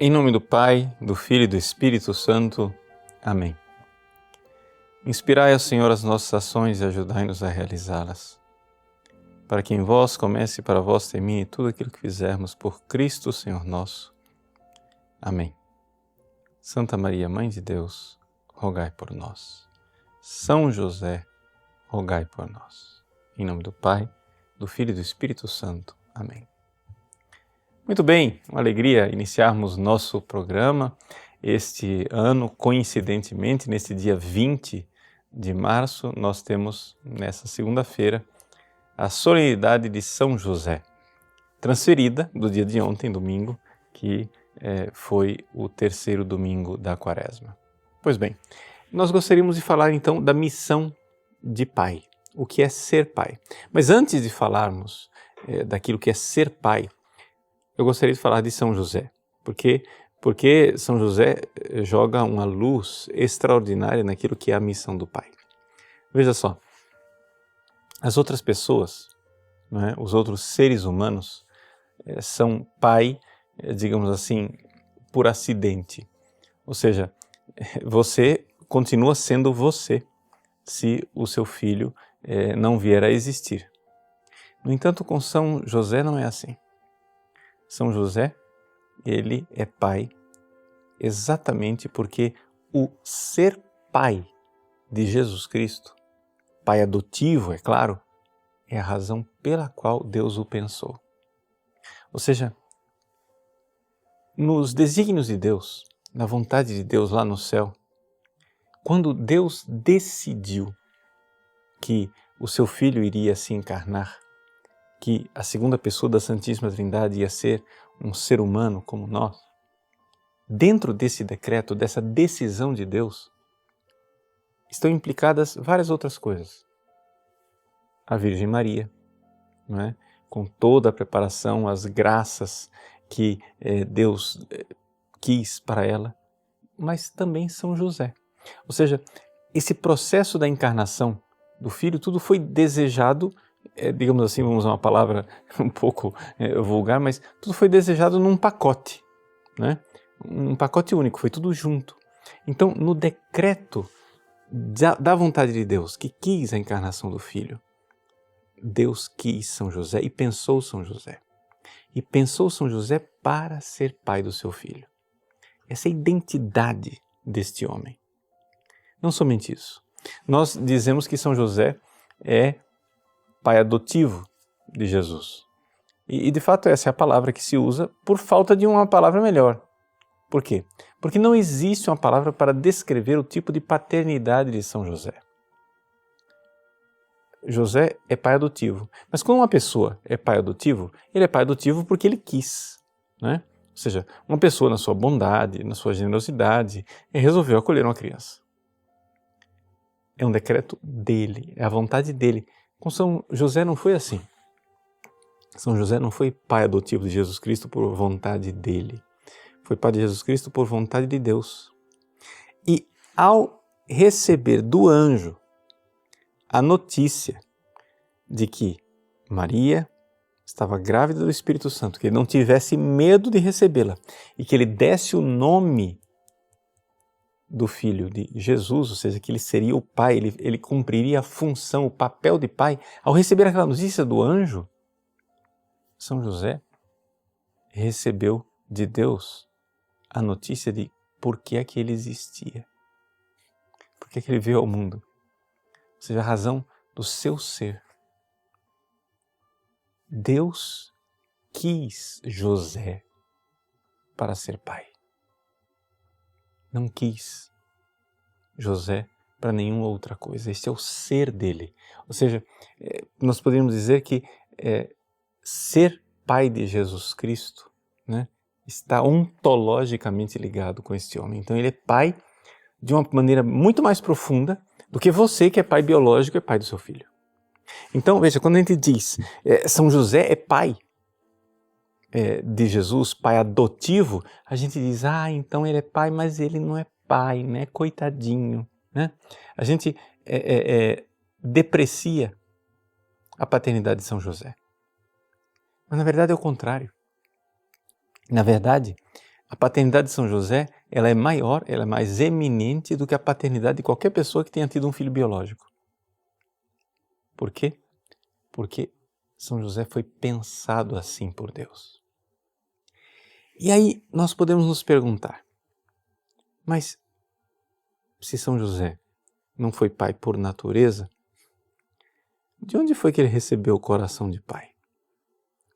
Em nome do Pai, do Filho e do Espírito Santo. Amém. Inspirai, Senhor, as nossas ações e ajudai-nos a realizá-las. Para que em vós comece e para vós termine tudo aquilo que fizermos por Cristo, Senhor nosso. Amém. Santa Maria, Mãe de Deus, rogai por nós. São José, rogai por nós. Em nome do Pai, do Filho e do Espírito Santo. Amém. Muito bem, uma alegria iniciarmos nosso programa este ano, coincidentemente, nesse dia 20 de março, nós temos, nessa segunda-feira, a solenidade de São José, transferida do dia de ontem, domingo, que foi o terceiro domingo da Quaresma. Pois bem, nós gostaríamos de falar então da missão de pai, o que é ser pai. Mas antes de falarmos daquilo que é ser pai, eu gostaria de falar de São José, porque São José joga uma luz extraordinária naquilo que é a missão do pai. Veja só, as outras pessoas, não é? Os outros seres humanos são pai, digamos assim, por acidente. Ou seja, você continua sendo você se o seu filho não vier a existir. No entanto, com São José não é assim. São José, ele é pai exatamente porque o ser pai de Jesus Cristo, pai adotivo, é claro, é a razão pela qual Deus o pensou. Ou seja, nos desígnios de Deus, na vontade de Deus lá no céu, quando Deus decidiu que o seu Filho iria se encarnar, que a segunda pessoa da Santíssima Trindade ia ser um ser humano como nós, dentro desse decreto, dessa decisão de Deus, estão implicadas várias outras coisas. A Virgem Maria, não é? Com toda a preparação, as graças que Deus quis para ela, mas também São José. Ou seja, esse processo da encarnação do Filho, tudo foi desejado, digamos assim, vamos usar uma palavra um pouco vulgar, mas tudo foi desejado num pacote, né? Um pacote único, foi tudo junto. Então, no decreto da vontade de Deus, que quis a encarnação do Filho, Deus quis São José e pensou São José. E pensou São José para ser pai do seu filho. Essa é a identidade deste homem. Não somente isso. Nós dizemos que São José é pai adotivo de Jesus. E de fato essa é a palavra que se usa por falta de uma palavra melhor. Por quê? Porque não existe uma palavra para descrever o tipo de paternidade de São José. José é pai adotivo. Mas quando uma pessoa é pai adotivo, ele é pai adotivo porque ele quis, né? Ou seja, uma pessoa na sua bondade, na sua generosidade, resolveu acolher uma criança. É um decreto dele, é a vontade dele. Com São José não foi assim. São José não foi pai adotivo de Jesus Cristo por vontade dele. Foi pai de Jesus Cristo por vontade de Deus. E ao receber do anjo a notícia de que Maria estava grávida do Espírito Santo, que ele não tivesse medo de recebê-la e que ele desse o nome do filho de Jesus, ou seja, que ele seria o pai, ele cumpriria a função, o papel de pai. Ao receber aquela notícia do anjo, São José recebeu de Deus a notícia de por que é que ele existia, por que é que ele veio ao mundo, ou seja, a razão do seu ser. Deus quis José para ser pai. Não quis José para nenhuma outra coisa. Este é o ser dele. Ou seja, nós poderíamos dizer que ser pai de Jesus Cristo, né, está ontologicamente ligado com este homem. Então ele é pai de uma maneira muito mais profunda do que você que é pai biológico é pai do seu filho. Então, veja, quando a gente diz São José é pai de Jesus, pai adotivo, a gente diz, então ele é pai, mas ele não é pai, né? Coitadinho, né? A gente deprecia a paternidade de São José. Mas na verdade é o contrário. Na verdade, A paternidade de São José, ela é maior, ela é mais eminente do que a paternidade de qualquer pessoa que tenha tido um filho biológico. Por quê? Porque São José foi pensado assim por Deus. E aí nós podemos nos perguntar, mas se São José não foi pai por natureza, de onde foi que ele recebeu o coração de pai?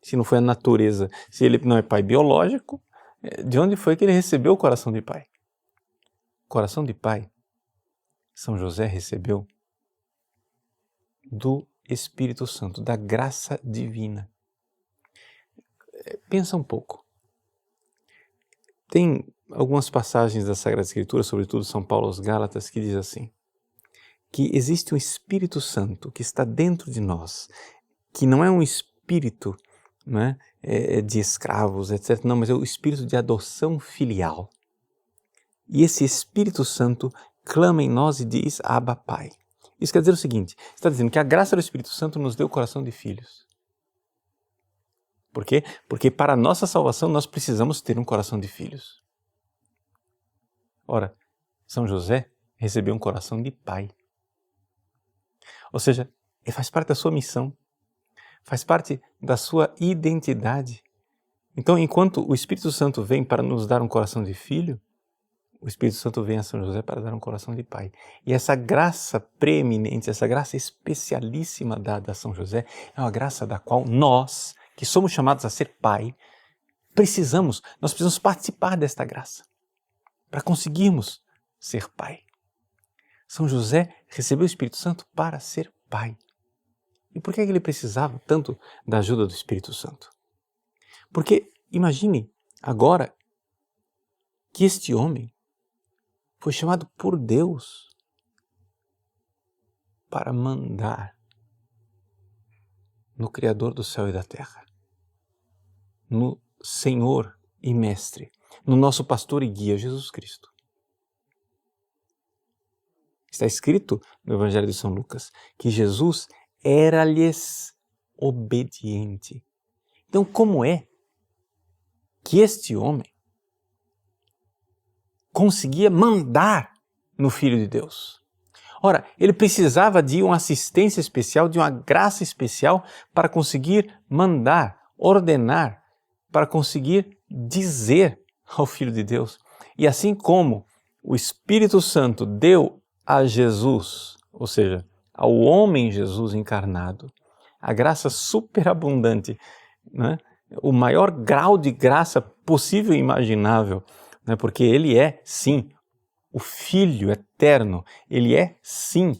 Se não foi a natureza, se ele não é pai biológico, de onde foi que ele recebeu o coração de pai? O coração de pai, São José recebeu do Espírito Santo, da graça divina. Pensa um pouco. Tem algumas passagens da Sagrada Escritura, sobretudo São Paulo aos Gálatas, que diz assim, que existe um Espírito Santo que está dentro de nós, que não é um espírito, né, de escravos, etc. Não, mas é o espírito de adoção filial. E esse Espírito Santo clama em nós e diz, Abba, Pai. Isso quer dizer o seguinte, está dizendo que a graça do Espírito Santo nos deu o coração de filhos. Por quê? Porque para a nossa salvação nós precisamos ter um coração de filhos. Ora, São José recebeu um coração de pai. Ou seja, ele faz parte da sua missão, faz parte da sua identidade. Então, enquanto o Espírito Santo vem para nos dar um coração de filho, o Espírito Santo vem a São José para dar um coração de pai. E essa graça preeminente, essa graça especialíssima dada a São José, é uma graça da qual nós, que somos chamados a ser pai, nós precisamos participar desta graça para conseguirmos ser pai. São José recebeu o Espírito Santo para ser pai. E por que ele precisava tanto da ajuda do Espírito Santo? Porque imagine agora que este homem foi chamado por Deus para mandar no Criador do céu e da terra, no Senhor e Mestre, no nosso pastor e guia, Jesus Cristo. Está escrito no Evangelho de São Lucas que Jesus era-lhes obediente. Então, como é que este homem conseguia mandar no Filho de Deus? Ora, ele precisava de uma assistência especial, de uma graça especial para conseguir mandar, ordenar, para conseguir dizer ao Filho de Deus. E assim como o Espírito Santo deu a Jesus, ou seja, ao homem Jesus encarnado, a graça superabundante, né? O maior grau de graça possível e imaginável, né? Porque ele é, sim, o Filho eterno, ele é, sim,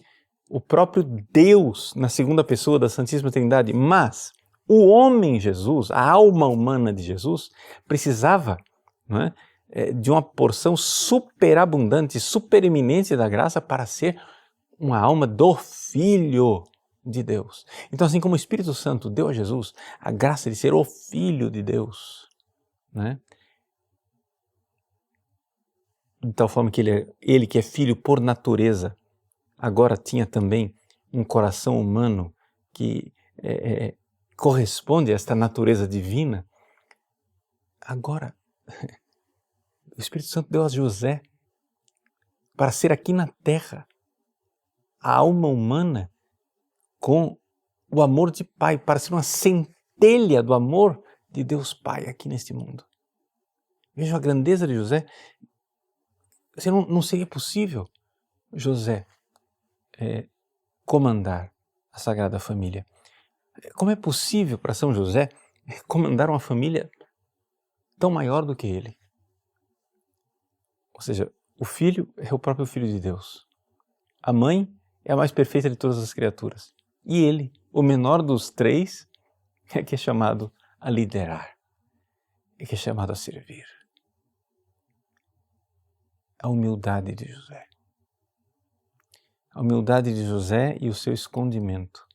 o próprio Deus na segunda pessoa da Santíssima Trindade, mas o homem Jesus, a alma humana de Jesus, precisava, né, de uma porção superabundante, supereminente da graça para ser uma alma do Filho de Deus. Então, assim como o Espírito Santo deu a Jesus a graça de ser o Filho de Deus, né? De tal forma que ele que é filho por natureza, agora tinha também um coração humano que corresponde a esta natureza divina. Agora, o Espírito Santo deu a José para ser aqui na terra a alma humana com o amor de Pai, para ser uma centelha do amor de Deus Pai aqui neste mundo. Vejam a grandeza de José. Não seria possível José comandar a Sagrada Família. Como é possível para São José comandar uma família tão maior do que ele? Ou seja, o filho é o próprio Filho de Deus. A mãe é a mais perfeita de todas as criaturas. E ele, o menor dos três, é que é chamado a liderar, é que é chamado a servir. A humildade de José. A humildade de José e o seu escondimento.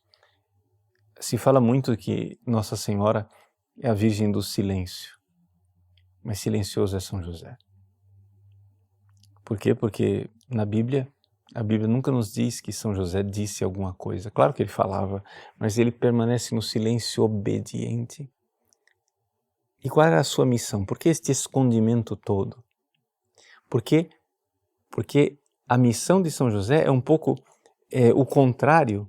Se fala muito que Nossa Senhora é a Virgem do Silêncio, mas silencioso é São José. Por quê? Porque na Bíblia, a Bíblia nunca nos diz que São José disse alguma coisa. Claro que ele falava, mas ele permanece no silêncio obediente. E qual era a sua missão? Por que este escondimento todo? Por quê? Porque a missão de São José é um pouco o contrário,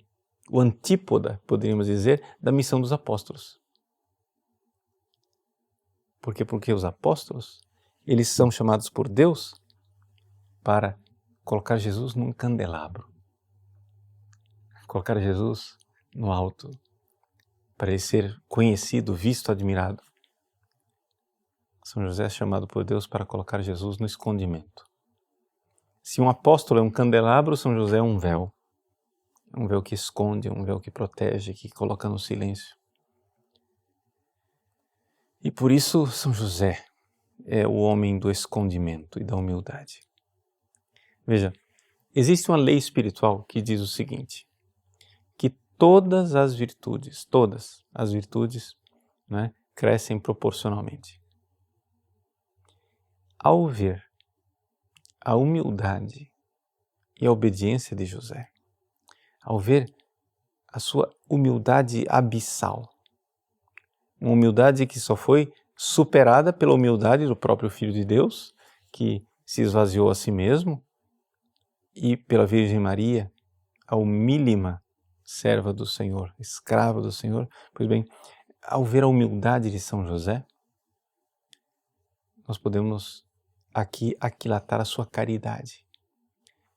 o antípoda, poderíamos dizer, da missão dos apóstolos. Por quê? Porque os apóstolos, eles são chamados por Deus para colocar Jesus num candelabro, colocar Jesus no alto, para ele ser conhecido, visto, admirado. São José é chamado por Deus para colocar Jesus no escondimento. Se um apóstolo é um candelabro, São José é um véu. É um véu que esconde, um véu que protege, que coloca no silêncio. E por isso São José é o homem do escondimento e da humildade. Veja, existe uma lei espiritual que diz o seguinte, que todas as virtudes, né, crescem proporcionalmente. Ao ver a humildade e a obediência de José, ao ver a sua humildade abissal, uma humildade que só foi superada pela humildade do próprio Filho de Deus, que se esvaziou a si mesmo, e pela Virgem Maria, a humílima serva do Senhor, escrava do Senhor. Pois bem, ao ver a humildade de São José, nós podemos aqui aquilatar a sua caridade.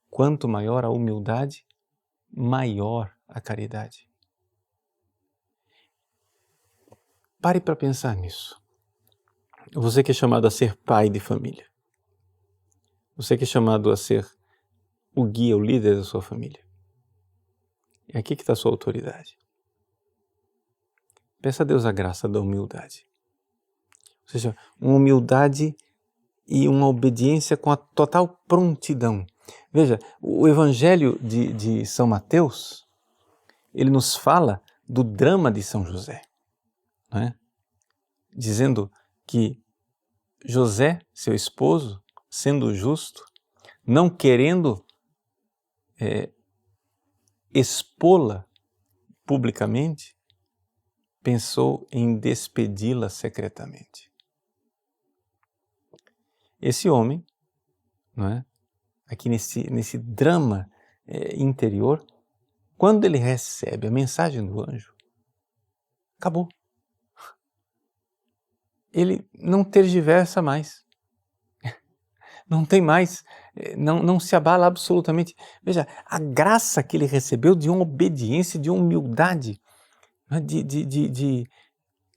Quanto maior a humildade, maior a caridade. Pare para pensar nisso. Você que é chamado a ser pai de família. Você que é chamado a ser o guia, o líder da sua família. É aqui que está a sua autoridade. Peça a Deus a graça da humildade. Ou seja, uma humildade e uma obediência com a total prontidão. Veja, o Evangelho de São Mateus, ele nos fala do drama de São José, não é? Dizendo que José, seu esposo, sendo justo, não querendo expô-la publicamente, pensou em despedi-la secretamente. Esse homem, não é? Aqui nesse drama interior, quando ele recebe a mensagem do anjo, acabou. Ele não tergiversa mais. Não tem mais, não se abala absolutamente. Veja, a graça que ele recebeu de uma obediência, de uma humildade, de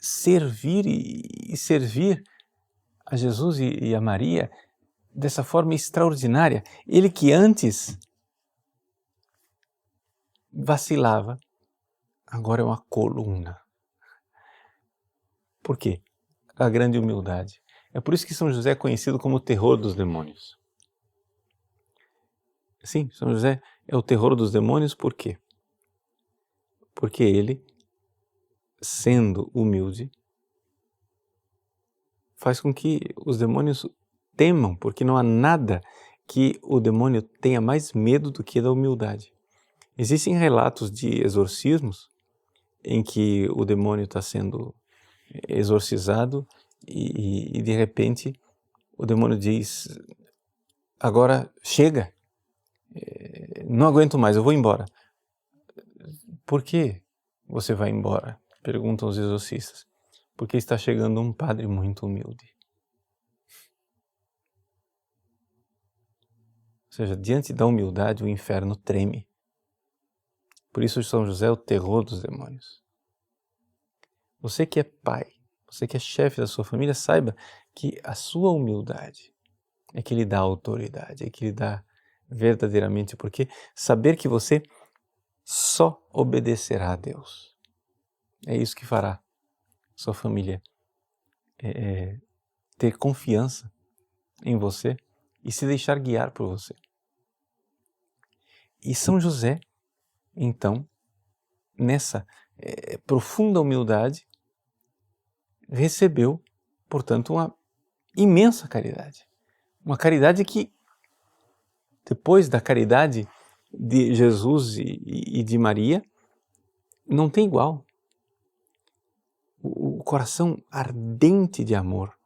servir e servir a Jesus e a Maria dessa forma extraordinária. Ele que antes vacilava, agora é uma coluna. Por quê? A grande humildade. É por isso que São José é conhecido como o terror dos demônios. Sim, São José é o terror dos demônios, por quê? Porque ele, sendo humilde, faz com que os demônios temam, porque não há nada que o demônio tenha mais medo do que da humildade. Existem relatos de exorcismos em que o demônio está sendo exorcizado e de repente o demônio diz, agora chega, não aguento mais, eu vou embora. Por que você vai embora? Perguntam os exorcistas. Porque está chegando um padre muito humilde. Ou seja, diante da humildade o inferno treme. Por isso São José é o terror dos demônios. Você que é pai, você que é chefe da sua família, saiba que a sua humildade é que lhe dá autoridade, é que lhe dá verdadeiramente, porque saber que você só obedecerá a Deus. É isso que fará sua família ter confiança em você e se deixar guiar por você. E São José, então, nessa profunda humildade, recebeu, portanto, uma imensa caridade. Uma caridade que, depois da caridade de Jesus e de Maria, não tem igual. o coração ardente de amor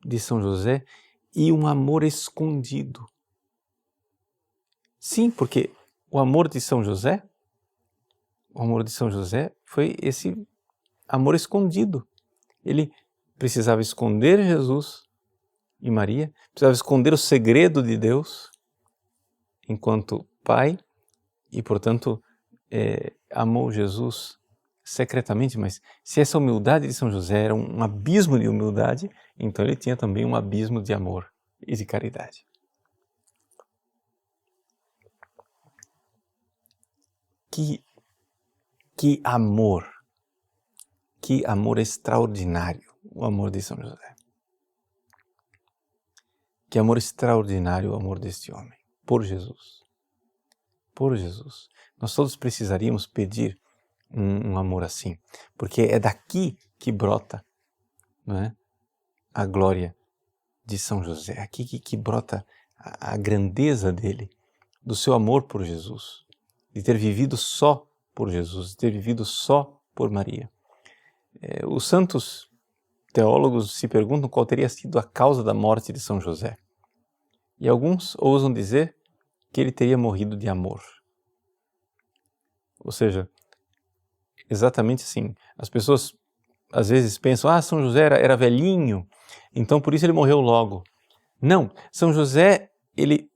de São José e um amor escondido. Sim, porque o amor de São José foi esse amor escondido. Ele precisava esconder Jesus e Maria, precisava esconder o segredo de Deus enquanto pai e, portanto, amou Jesus secretamente. Mas se essa humildade de São José era um abismo de humildade, então ele tinha também um abismo de amor e de caridade. Que amor extraordinário o amor de São José. Que amor extraordinário o amor deste homem, por Jesus. Por Jesus. Nós todos precisaríamos pedir um amor assim, porque é daqui que brota, não é, a glória de São José, é aqui que brota a grandeza dele, do seu amor por Jesus, de ter vivido só por Jesus, de ter vivido só por Maria. Os santos teólogos se perguntam qual teria sido a causa da morte de São José. E alguns ousam dizer que ele teria morrido de amor. Ou seja, exatamente assim, as pessoas às vezes pensam, São José era velhinho, então por isso ele morreu logo. Não, São José, ele,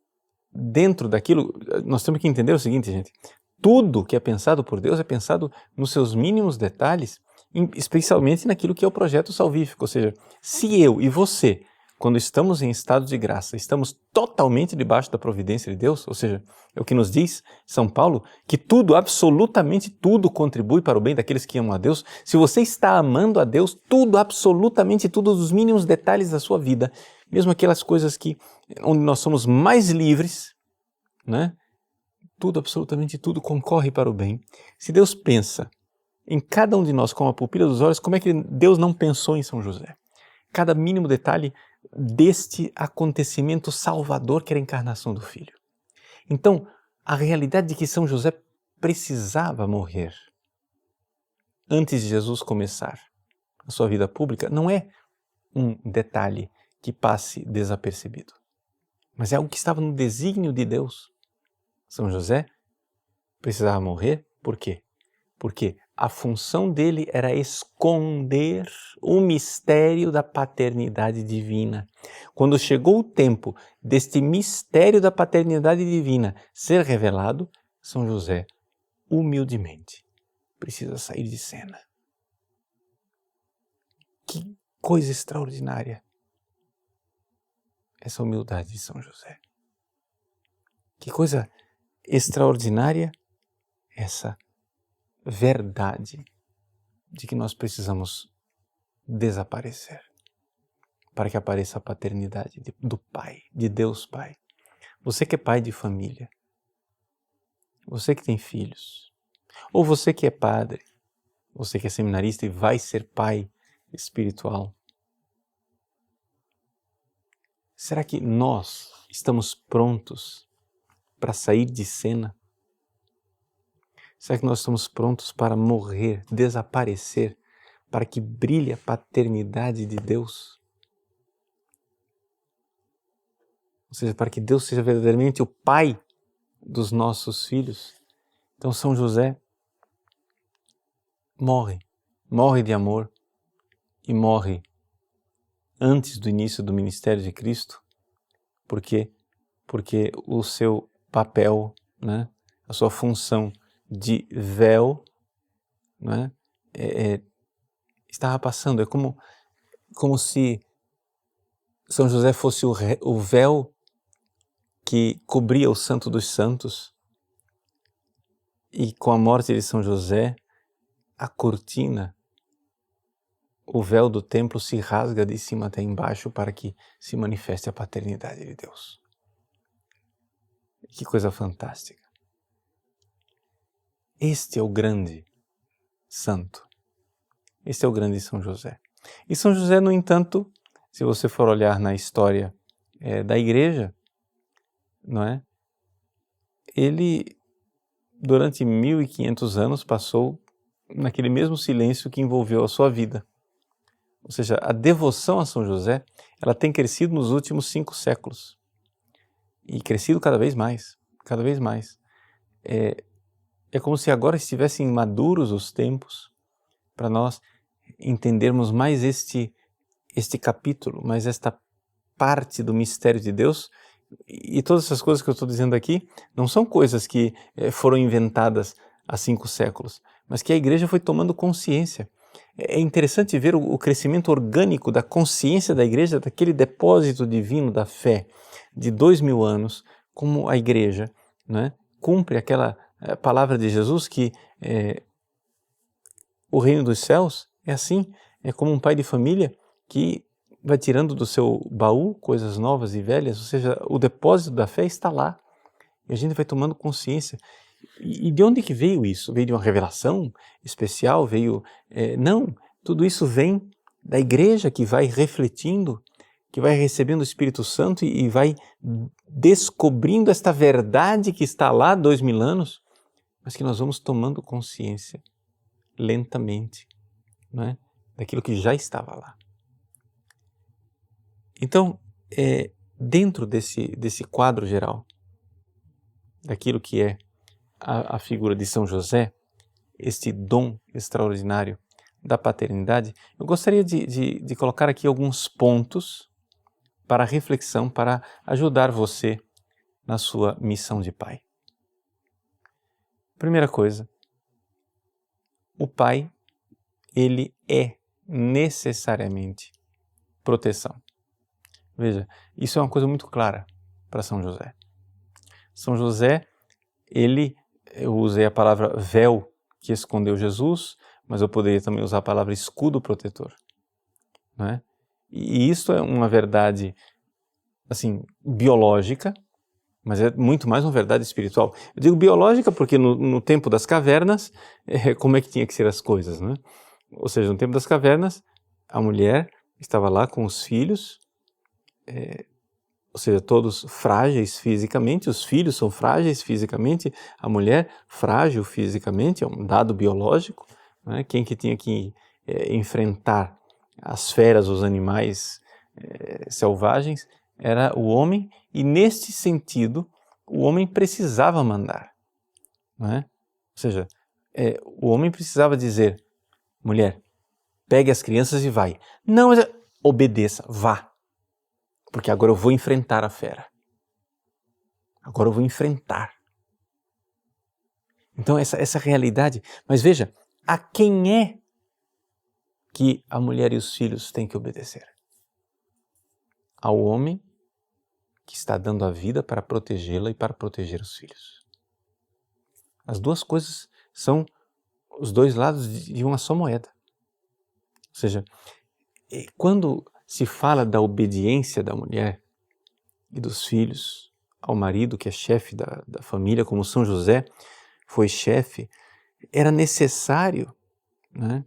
dentro daquilo, nós temos que entender o seguinte, gente, tudo que é pensado por Deus é pensado nos seus mínimos detalhes, especialmente naquilo que é o projeto salvífico. Ou seja, se eu e você, quando estamos em estado de graça, estamos totalmente debaixo da providência de Deus, ou seja, é o que nos diz São Paulo, que tudo, absolutamente tudo contribui para o bem daqueles que amam a Deus. Se você está amando a Deus, tudo, absolutamente tudo, os mínimos detalhes da sua vida, mesmo aquelas coisas onde nós somos mais livres, né? Tudo, absolutamente tudo concorre para o bem. Se Deus pensa em cada um de nós com a pupila dos olhos, como é que Deus não pensou em São José? Cada mínimo detalhe deste acontecimento salvador que era a encarnação do Filho. Então, a realidade de que São José precisava morrer antes de Jesus começar a sua vida pública não é um detalhe que passe desapercebido, mas é algo que estava no desígnio de Deus. São José precisava morrer, por quê? Porque a função dele era esconder o mistério da paternidade divina. Quando chegou o tempo deste mistério da paternidade divina ser revelado, São José, humildemente, precisa sair de cena. Que coisa extraordinária essa humildade de São José. Que coisa extraordinária essa verdade de que nós precisamos desaparecer para que apareça a paternidade do Pai, de Deus Pai. Você que é pai de família, você que tem filhos, ou você que é padre, você que é seminarista e vai ser pai espiritual, será que nós estamos prontos para sair de cena? Será que nós estamos prontos para morrer, desaparecer, para que brilhe a paternidade de Deus? Ou seja, para que Deus seja verdadeiramente o Pai dos nossos filhos. Então São José morre de amor e morre antes do início do ministério de Cristo. Por quê? Porque o seu papel, né, a sua função de véu, né, estava passando. É como se São José fosse o véu que cobria o Santo dos Santos, e com a morte de São José, a cortina, o véu do templo se rasga de cima até embaixo para que se manifeste a paternidade de Deus. Que coisa fantástica! Este é o grande santo. Este é o grande São José. E São José, no entanto, se você for olhar na história da Igreja, não é? Ele, durante 1500 anos, passou naquele mesmo silêncio que envolveu a sua vida. Ou seja, a devoção a São José, ela tem crescido nos últimos 5 séculos. E crescido cada vez mais, cada vez mais. É como se agora estivessem maduros os tempos para nós entendermos mais este capítulo, mais esta parte do mistério de Deus. E todas essas coisas que eu estou dizendo aqui não são coisas que foram inventadas há 5 séculos, mas que a igreja foi tomando consciência. É interessante ver o crescimento orgânico da consciência da igreja, daquele depósito divino da fé de 2000 anos, como a igreja, né, cumpre aquela palavra de Jesus que o reino dos céus é assim, é como um pai de família que vai tirando do seu baú coisas novas e velhas, ou seja, o depósito da fé está lá. E a gente vai tomando consciência. E de onde que veio isso? Veio de uma revelação especial? Não, tudo isso vem da igreja que vai refletindo, que vai recebendo o Espírito Santo e vai descobrindo esta verdade que está lá há 2000 anos, mas que nós vamos tomando consciência lentamente, né, daquilo que já estava lá. Então, dentro desse quadro geral, daquilo que é a figura de São José, este dom extraordinário da paternidade, eu gostaria de colocar aqui alguns pontos para reflexão, para ajudar você na sua missão de pai. Primeira coisa, o pai, ele é necessariamente proteção. Veja, isso é uma coisa muito clara para São José. São José, eu usei a palavra véu que escondeu Jesus, mas eu poderia também usar a palavra escudo protetor, né? E isso é uma verdade, assim, biológica, mas é muito mais uma verdade espiritual. Eu digo biológica porque no tempo das cavernas, como é que tinha que ser as coisas, né? Ou seja, no tempo das cavernas, a mulher estava lá com os filhos, ou seja, todos frágeis fisicamente, os filhos são frágeis fisicamente, a mulher frágil fisicamente, é um dado biológico, né? Quem que tinha que enfrentar as feras, os animais selvagens, era o homem, e neste sentido, o homem precisava mandar, né? Ou seja, o homem precisava dizer, mulher, pegue as crianças e vai. Não, mas obedeça, vá. Porque agora eu vou enfrentar a fera. Agora eu vou enfrentar. Então essa realidade. Mas veja, a quem é que a mulher e os filhos têm que obedecer? Ao homem que está dando a vida para protegê-la e para proteger os filhos. As duas coisas são os dois lados de uma só moeda. Ou seja, quando se fala da obediência da mulher e dos filhos ao marido, que é chefe da família, como São José foi chefe, era necessário, né,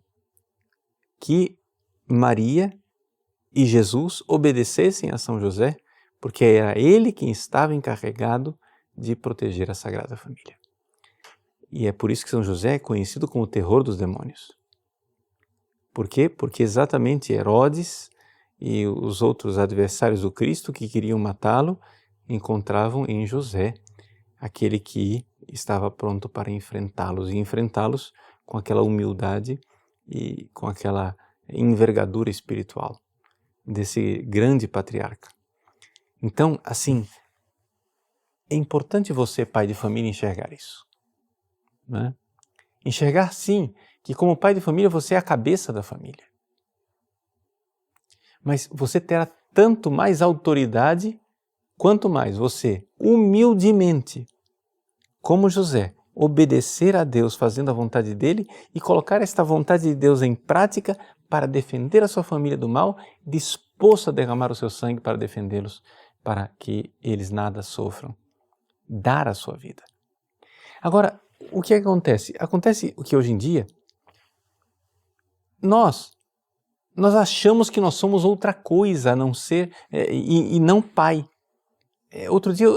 que Maria e Jesus obedecessem a São José, porque era ele quem estava encarregado de proteger a Sagrada Família. E é por isso que São José é conhecido como o terror dos demônios. Por quê? Porque exatamente Herodes e os outros adversários do Cristo que queriam matá-lo encontravam em José aquele que estava pronto para enfrentá-los, e enfrentá-los com aquela humildade e com aquela envergadura espiritual desse grande patriarca. Então, assim, é importante você, pai de família, enxergar isso, né? Enxergar, sim, que como pai de família você é a cabeça da família. Mas você terá tanto mais autoridade quanto mais você, humildemente, como José, obedecer a Deus fazendo a vontade dele e colocar esta vontade de Deus em prática para defender a sua família do mal, disposto a derramar o seu sangue para defendê-los, para que eles nada sofram. Dar a sua vida. Agora, o que acontece? Acontece o que hoje em dia nós achamos que nós somos outra coisa a não ser e não pai. Outro dia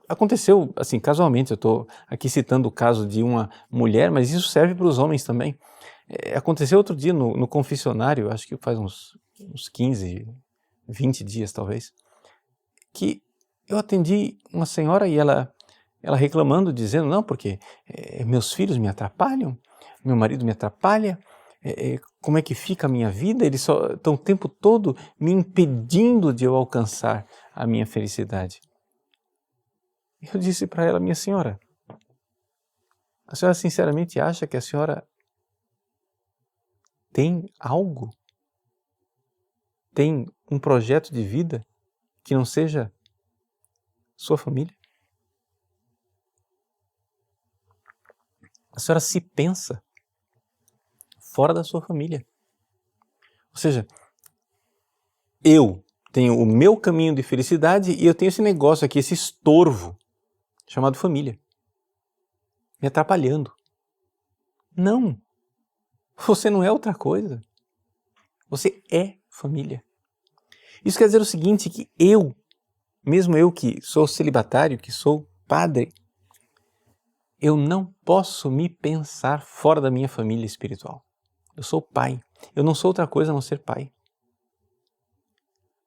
aconteceu assim, casualmente, eu estou aqui citando o caso de uma mulher, mas isso serve para os homens também. Aconteceu outro dia no confessionário, acho que faz uns 15, 20 dias talvez, que eu atendi uma senhora e ela reclamando, dizendo, não, porque meus filhos me atrapalham, meu marido me atrapalha, como é que fica a minha vida? Eles só estão o tempo todo me impedindo de eu alcançar a minha felicidade. Eu disse para ela, minha senhora, a senhora sinceramente acha que a senhora tem algo? Tem um projeto de vida que não seja sua família? A senhora se pensa fora da sua família. Ou seja, eu tenho o meu caminho de felicidade e eu tenho esse negócio aqui, esse estorvo chamado família, me atrapalhando. Não, você não é outra coisa. Você é família. Isso quer dizer o seguinte, que mesmo eu que sou celibatário, que sou padre, eu não posso me pensar fora da minha família espiritual. Eu sou pai. Eu não sou outra coisa a não ser pai.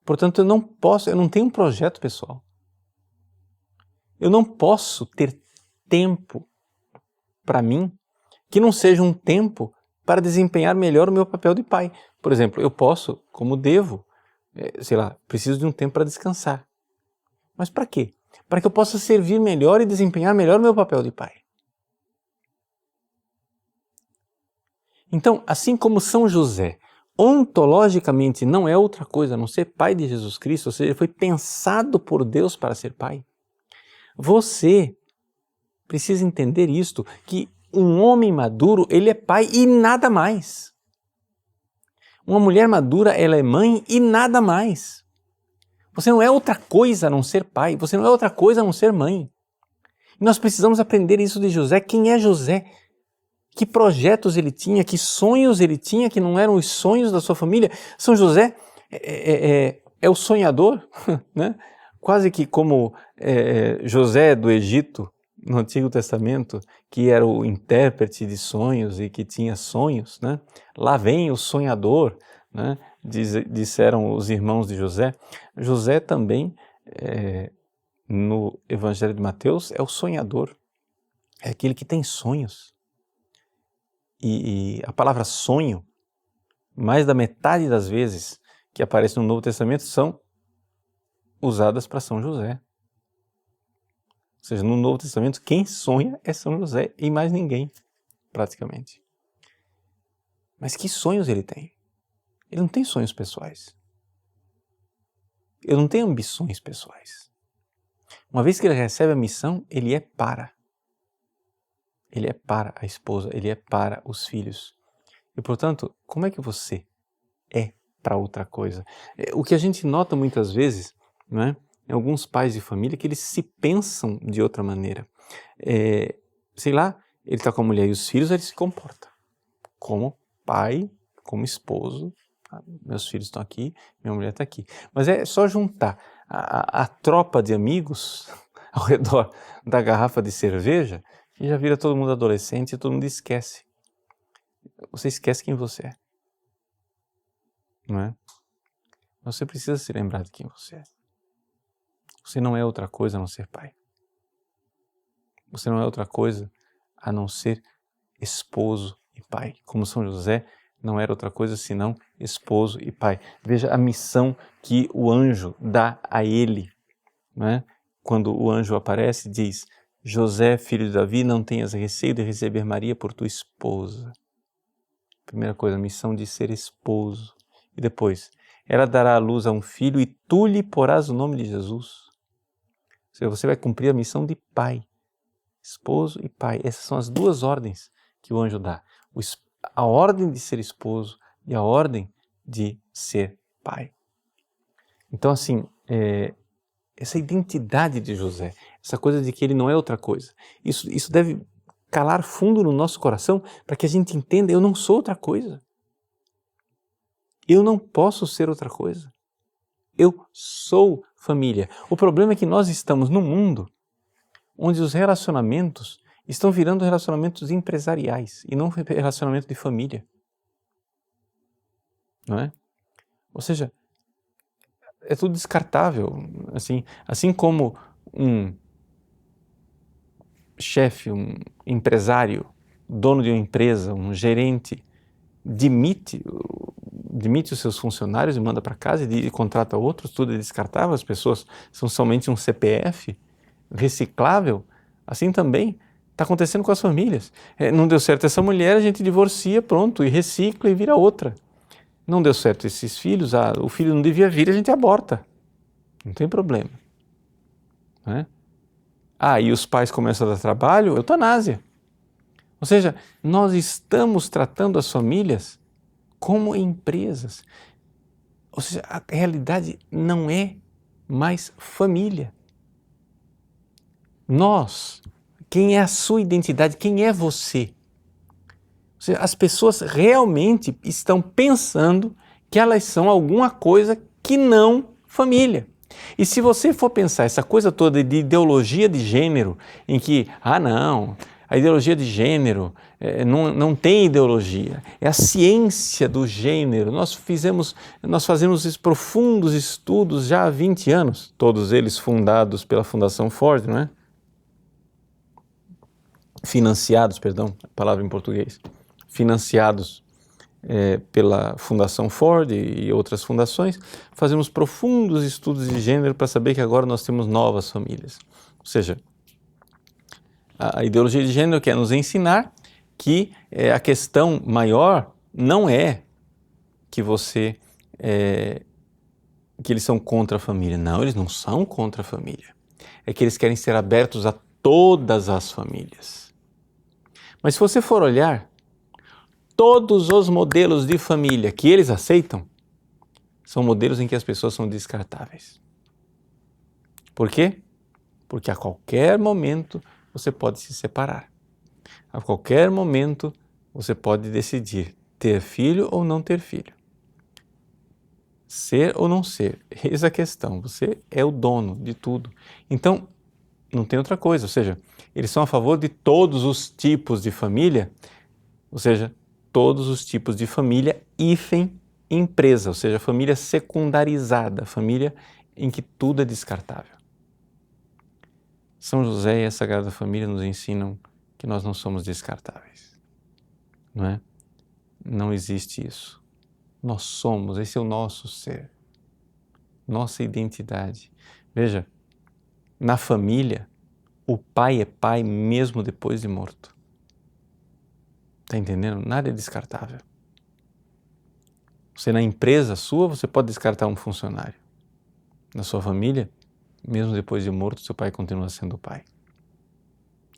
Portanto, eu não tenho um projeto pessoal. Eu não posso ter tempo para mim que não seja um tempo para desempenhar melhor o meu papel de pai. Por exemplo, eu posso, como devo, preciso de um tempo para descansar. Mas para quê? Para que eu possa servir melhor e desempenhar melhor o meu papel de pai. Então, assim como São José, ontologicamente não é outra coisa a não ser pai de Jesus Cristo, ou seja, ele foi pensado por Deus para ser pai. Você precisa entender isto, que um homem maduro, ele é pai e nada mais. Uma mulher madura, ela é mãe e nada mais. Você não é outra coisa a não ser pai, você não é outra coisa a não ser mãe. E nós precisamos aprender isso de José. Quem é José? Que projetos ele tinha, que sonhos ele tinha, que não eram os sonhos da sua família. São José é o sonhador, né? Quase que como José do Egito, no Antigo Testamento, que era o intérprete de sonhos e que tinha sonhos, né? Lá vem o sonhador, né? Disseram os irmãos de José. José também, no Evangelho de Mateus, é o sonhador, é aquele que tem sonhos. E a palavra sonho, mais da metade das vezes que aparece no Novo Testamento são usadas para São José. Ou seja, no Novo Testamento, quem sonha é São José e mais ninguém, praticamente. Mas que sonhos ele tem? Ele não tem sonhos pessoais. Ele não tem ambições pessoais. Uma vez que ele recebe a missão, ele é para a esposa, ele é para os filhos. E, portanto, como é que você é para outra coisa? O que a gente nota muitas vezes, não é? Em alguns pais de família, que eles se pensam de outra maneira. Ele está com a mulher e os filhos, ele se comporta como pai, como esposo. Meus filhos estão aqui, minha mulher está aqui. Mas é só juntar a tropa de amigos ao redor da garrafa de cerveja e já vira todo mundo adolescente e todo mundo esquece. Você esquece quem você é. Não é? Você precisa se lembrar de quem você é. Você não é outra coisa a não ser pai. Você não é outra coisa a não ser esposo e pai. Como São José não era outra coisa senão esposo e pai. Veja a missão que o anjo dá a ele. Não é? Quando o anjo aparece, diz: José, filho de Davi, não tenhas receio de receber Maria por tua esposa. Primeira coisa, a missão de ser esposo. E depois, ela dará à luz a um filho e tu lhe porás o nome de Jesus. Ou seja, você vai cumprir a missão de pai. Esposo e pai. Essas são as duas ordens que o anjo dá. A ordem de ser esposo e a ordem de ser pai. Então, assim, essa identidade de José, essa coisa de que ele não é outra coisa, isso deve calar fundo no nosso coração para que a gente entenda: eu não sou outra coisa. Eu não posso ser outra coisa. Eu sou família. O problema é que nós estamos num mundo onde os relacionamentos estão virando relacionamentos empresariais e não relacionamento de família. Não é? Ou seja, é tudo descartável. Assim como um chefe, um empresário, dono de uma empresa, um gerente, demite os seus funcionários e manda para casa e contrata outros, tudo é descartável, as pessoas são somente um CPF reciclável, assim também está acontecendo com as famílias. Não deu certo essa mulher, a gente divorcia, pronto, e recicla e vira outra. Não deu certo esses filhos, o filho não devia vir, a gente aborta. Não tem problema. Não é? E os pais começam a dar trabalho, eutanásia. Ou seja, nós estamos tratando as famílias como empresas. Ou seja, a realidade não é mais família. Nós, quem é a sua identidade, quem é você? Ou seja, as pessoas realmente estão pensando que elas são alguma coisa que não família. E se você for pensar essa coisa toda de ideologia de gênero, em que, não, a ideologia de gênero não tem ideologia, é a ciência do gênero. Nós fazemos esses profundos estudos já há 20 anos, todos eles fundados pela Fundação Ford, não é? Financiados, perdão, a palavra em português, financiados pela Fundação Ford e outras fundações, fazemos profundos estudos de gênero para saber que agora nós temos novas famílias. Ou seja, a ideologia de gênero quer nos ensinar que a questão maior não é que que eles são contra a família. Não, eles não são contra a família. É que eles querem ser abertos a todas as famílias. Mas se você for olhar, todos os modelos de família que eles aceitam são modelos em que as pessoas são descartáveis. Por quê? Porque a qualquer momento você pode se separar. A qualquer momento você pode decidir ter filho ou não ter filho. Ser ou não ser, eis a questão. Você é o dono de tudo. Então, não tem outra coisa. Ou seja, eles são a favor de todos os tipos de família, ou seja, todos os tipos de família hífen empresa, ou seja, família secundarizada, família em que tudo é descartável. São José e a Sagrada Família nos ensinam que nós não somos descartáveis, não é? Não existe isso. Nós somos, esse é o nosso ser, nossa identidade. Veja, na família, o pai é pai mesmo depois de morto. Está entendendo? Nada é descartável. Na empresa sua, você pode descartar um funcionário. Na sua família, mesmo depois de morto, seu pai continua sendo o pai.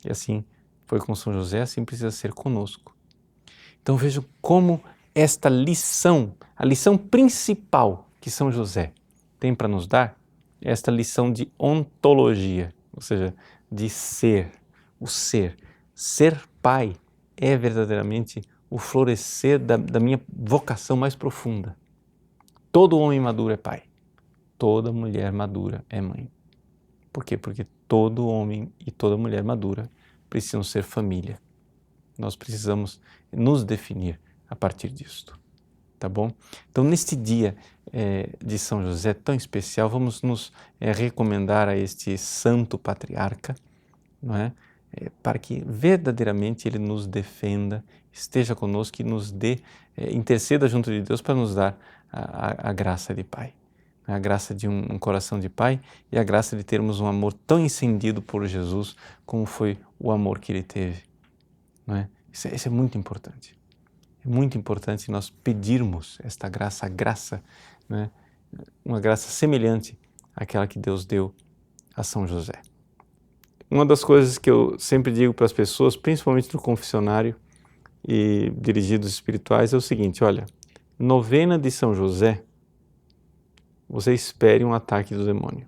E assim foi com São José, assim precisa ser conosco. Então vejam como esta lição, a lição principal que São José tem para nos dar, é esta lição de ontologia, ou seja, de ser, o ser. Ser pai é verdadeiramente o florescer da minha vocação mais profunda. Todo homem maduro é pai, toda mulher madura é mãe. Por quê? Porque todo homem e toda mulher madura precisam ser família. Nós precisamos nos definir a partir disto, tá bom? Então, neste dia de São José tão especial, vamos nos recomendar a este santo patriarca, não é? Para que verdadeiramente ele nos defenda, esteja conosco e nos dê, interceda junto de Deus para nos dar a graça de pai, a graça de um coração de pai e a graça de termos um amor tão incendido por Jesus como foi o amor que ele teve, não é? Isso é muito importante. É muito importante nós pedirmos esta graça, a graça, né? Uma graça semelhante àquela que Deus deu a São José. Uma das coisas que eu sempre digo para as pessoas, principalmente no confessionário e dirigidos espirituais, é o seguinte: olha, novena de São José, você espere um ataque do demônio.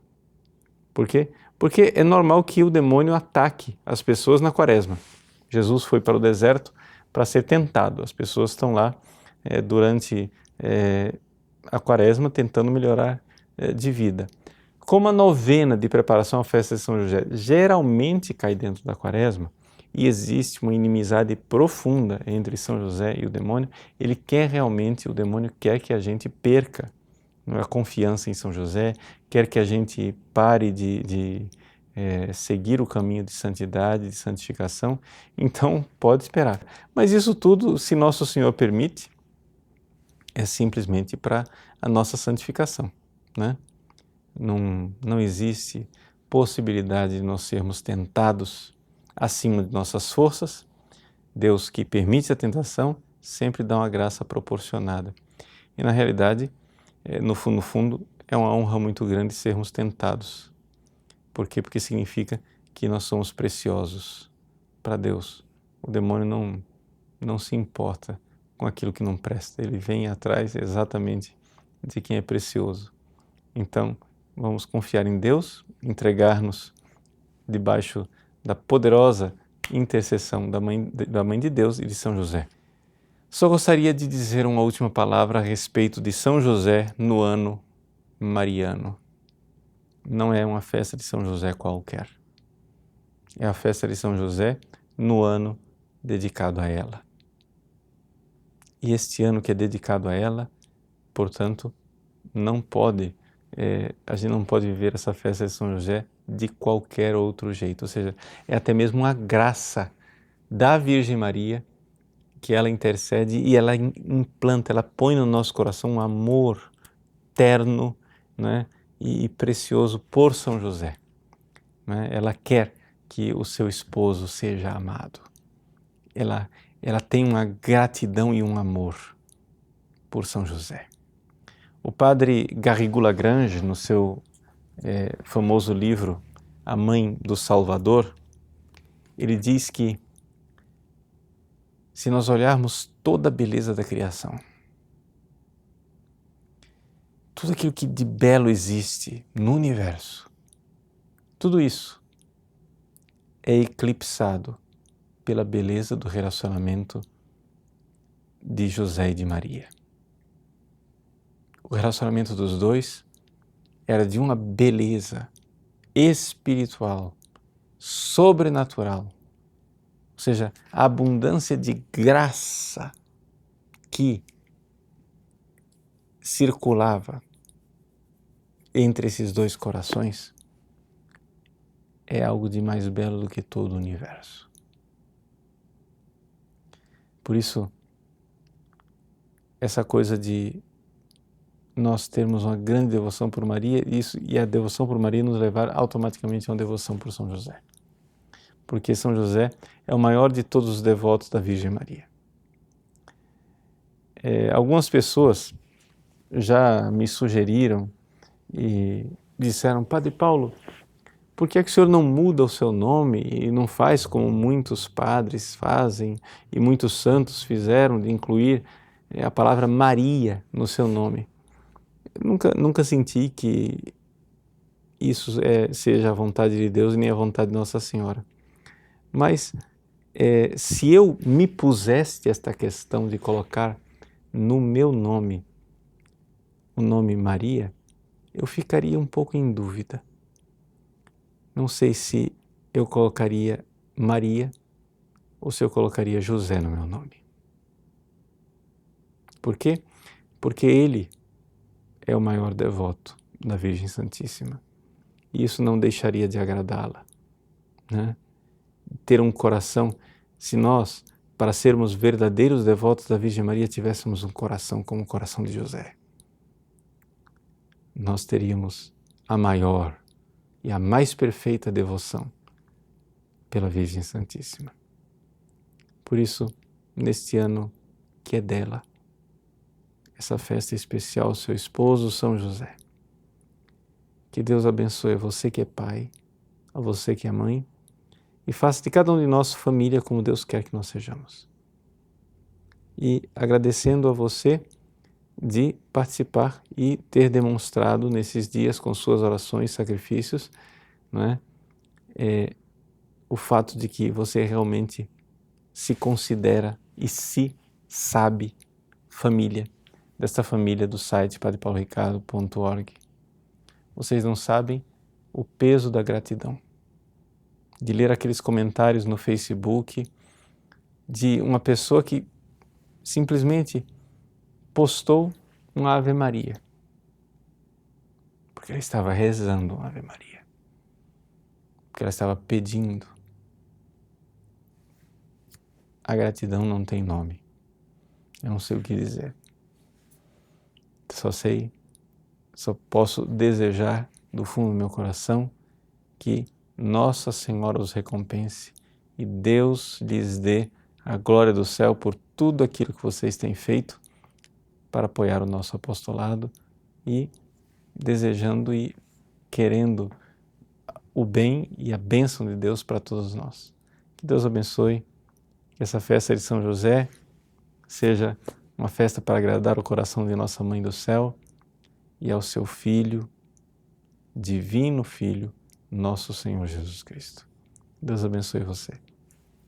Por quê? Porque é normal que o demônio ataque as pessoas na quaresma. Jesus foi para o deserto para ser tentado. As pessoas estão lá durante a quaresma tentando melhorar de vida. Como a novena de preparação à festa de São José geralmente cai dentro da quaresma, e existe uma inimizade profunda entre São José e o demônio, o demônio quer que a gente perca a confiança em São José, quer que a gente pare de seguir o caminho de santidade, de santificação. Então, pode esperar. Mas isso tudo, se Nosso Senhor permite, é simplesmente para a nossa santificação, né? Não existe possibilidade de nós sermos tentados acima de nossas forças. Deus, que permite a tentação, sempre dá uma graça proporcionada. E na realidade, no fundo, é uma honra muito grande sermos tentados. Por quê? Porque significa que nós somos preciosos para Deus. O demônio não se importa com aquilo que não presta. Ele vem atrás exatamente de quem é precioso. Então, vamos confiar em Deus, entregar-nos debaixo da poderosa intercessão da Mãe de Deus e de São José. Só gostaria de dizer uma última palavra a respeito de São José no ano mariano. Não é uma festa de São José qualquer. É a festa de São José no ano dedicado a ela. E este ano que é dedicado a ela, portanto, a gente não pode viver essa festa de São José de qualquer outro jeito. Ou seja, é até mesmo uma graça da Virgem Maria que ela intercede e ela implanta, ela põe no nosso coração um amor terno, né, e precioso por São José. Né? Ela quer que o seu esposo seja amado. Ela tem uma gratidão e um amor por São José. O padre Garrigou-Lagrange, no seu famoso livro A Mãe do Salvador, ele diz que se nós olharmos toda a beleza da criação, tudo aquilo que de belo existe no universo, tudo isso é eclipsado pela beleza do relacionamento de José e de Maria. O relacionamento dos dois era de uma beleza espiritual, sobrenatural, ou seja, a abundância de graça que circulava entre esses dois corações é algo de mais belo do que todo o universo. Por isso, essa coisa de nós termos uma grande devoção por Maria, e a devoção por Maria nos levar automaticamente a uma devoção por São José. Porque São José é o maior de todos os devotos da Virgem Maria. Algumas pessoas já me sugeriram e disseram: Padre Paulo, por que é que o senhor não muda o seu nome e não faz como muitos padres fazem e muitos santos fizeram, de incluir a palavra Maria no seu nome? Nunca senti que isso seja a vontade de Deus e nem a vontade de Nossa Senhora. Mas se eu me pusesse esta questão de colocar no meu nome o nome Maria, eu ficaria um pouco em dúvida. Não sei se eu colocaria Maria ou se eu colocaria José no meu nome. Por quê? Porque ele é o maior devoto da Virgem Santíssima. E isso não deixaria de agradá-la, né? Ter um coração, se nós, para sermos verdadeiros devotos da Virgem Maria, tivéssemos um coração como o coração de José, nós teríamos a maior e a mais perfeita devoção pela Virgem Santíssima. Por isso, neste ano que é dela, essa festa especial ao seu esposo, São José, que Deus abençoe a você que é pai, a você que é mãe, e faça de cada um de nós família como Deus quer que nós sejamos. E agradecendo a você de participar e ter demonstrado nesses dias com suas orações, sacrifícios, né, o fato de que você realmente se considera e se sabe família, desta família do site padrepauloricardo.org. Vocês não sabem o peso da gratidão de ler aqueles comentários no Facebook de uma pessoa que simplesmente postou um Ave Maria, porque ela estava rezando um Ave Maria, porque ela estava pedindo. A gratidão não tem nome, eu não sei o que dizer. Só posso desejar do fundo do meu coração que Nossa Senhora os recompense e Deus lhes dê a glória do céu por tudo aquilo que vocês têm feito para apoiar o nosso apostolado e desejando e querendo o bem e a bênção de Deus para todos nós. Que Deus abençoe, que essa festa de São José seja uma festa para agradar o coração de Nossa Mãe do Céu e ao seu Filho, Divino Filho, nosso Senhor Jesus Cristo. Deus abençoe você.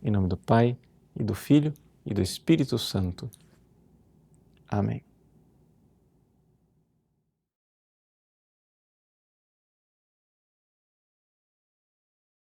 Em nome do Pai, e do Filho, e do Espírito Santo. Amém.